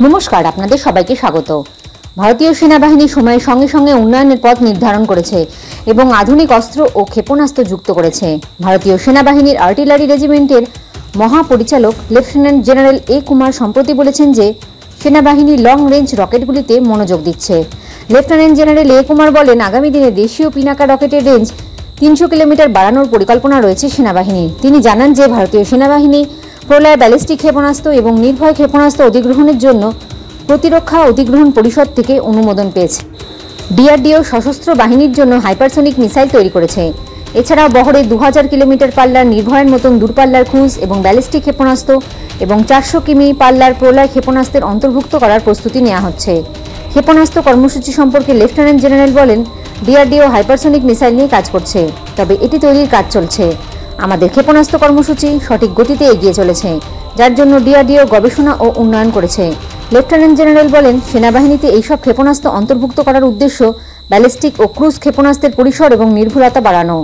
নমস্কার, আপনাদের সবাইকে স্বাগত। ভারতীয় সেনাবাহিনী সময়ের সঙ্গে সঙ্গে উন্নয়নের পথ নির্ধারণ করেছে এবং আধুনিক অস্ত্র ও ক্ষেপণাস্ত্র যুক্ত করেছে। ভারতীয় সেনাবাহিনীর আর্টিলারি রেজিমেন্টের মহাপরিচালক লেফটেন্যান্ট জেনারেল এ কুমার সম্প্রতি বলেছেন যে সেনাবাহিনী লং রেঞ্জ রকেটগুলিতে মনোযোগ দিচ্ছে। লেফটেন্যান্ট জেনারেল এ কুমার বলেন, আগামী দিনে দেশীয় পিনাকা রকেটের রেঞ্জ 300 কিলোমিটার বাড়ানোর পরিকল্পনা রয়েছে সেনাবাহিনীর। তিনি জানান যে ভারতীয় সেনাবাহিনী প্রলয় ব্যালিস্টিক ক্ষেপণাস্ত্র এবং নির্ভয় ক্ষেপণাস্ত্র অধিগ্রহণের জন্য প্রতিরক্ষা অধিগ্রহণ পরিষদ থেকে অনুমোদন পেয়েছে। ডিআরডিও সশস্ত্র বাহিনীর জন্য হাইপারসনিক মিসাইল তৈরি করেছে। এছাড়াও বহরে 2000 কিলোমিটার পাল্লার নির্ভয়ের মতন দূরপাল্লার ক্রুজ এবং ব্যালিস্টিক ক্ষেপণাস্ত্র এবং 400 কিমি পাল্লার প্রলয় ক্ষেপণাস্ত্রের অন্তর্ভুক্ত করার প্রস্তুতি নেওয়া হচ্ছে। ক্ষেপণাস্ত্র কর্মসূচি সম্পর্কে লেফটেন্যান্ট জেনারেল বলেন, ডিআরডিও হাইপারসনিক মিসাইল নিয়ে কাজ করছে, তবে এটি তৈরির কাজ চলছে। আমাদের ক্ষেপণাস্ত্র কর্মসূচি সঠিক গতিতে এগিয়ে চলেছে, যার জন্য ডিআরডিও গবেষণা ও উন্নয়ন করেছে। লেফটেন্যান্ট জেনারেল বলেন, সেনাবাহিনীতে এইসব ক্ষেপণাস্ত্র অন্তর্ভুক্ত করার উদ্দেশ্য ব্যালিস্টিক ও ক্রুজ ক্ষেপণাস্ত্রের পরিসর এবং নির্ভুলতা বাড়ানো।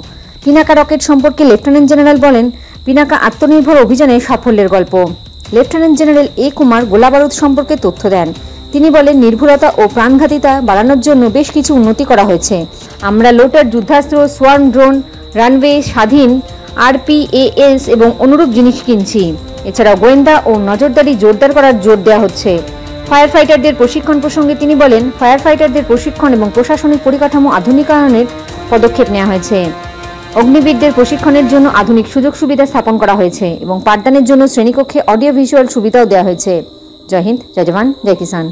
পিনাকা রকেট সম্পর্কে লেফটেন্যান্ট জেনারেল বলেন, পিনাকা আত্মনির্ভর অভিযানের সাফল্যের গল্প। লেফটেন্যান্ট জেনারেল এ কুমার গোলাবারুদ সম্পর্কে তথ্য দেন। তিনি বলেন, নির্ভুলতা ও প্রাণঘাতিতা বাড়ানোর জন্য বেশ কিছু উন্নতি করা হয়েছে। আমরা লোটার যুদ্ধাস্ত্র, সোয়ার্ম ড্রোন, রানওয়ে স্বাধীন আরপিএএস এবং অনুরূপ জিনিস কিনছি। এছাড়াও গোয়েন্দা ও নজরদারি জোরদার করার জোর দেওয়া হচ্ছে। ফায়ার ফাইটারদের প্রশিক্ষণ প্রসঙ্গে তিনি বলেন, ফায়ার ফাইটারদের প্রশিক্ষণ এবং প্রশাসনিক পরিকাঠামো আধুনিকায়নের পদক্ষেপ নেওয়া হয়েছে। অগ্নিবীরদের প্রশিক্ষণের জন্য আধুনিক সুযোগ সুবিধা স্থাপন করা হয়েছে এবং পাঠদানের জন্য শ্রেণীকক্ষে অডিও ভিজুয়াল সুবিধাও দেওয়া হয়েছে। জয় হিন্দ, জয় জওয়ান, জয় কিষান।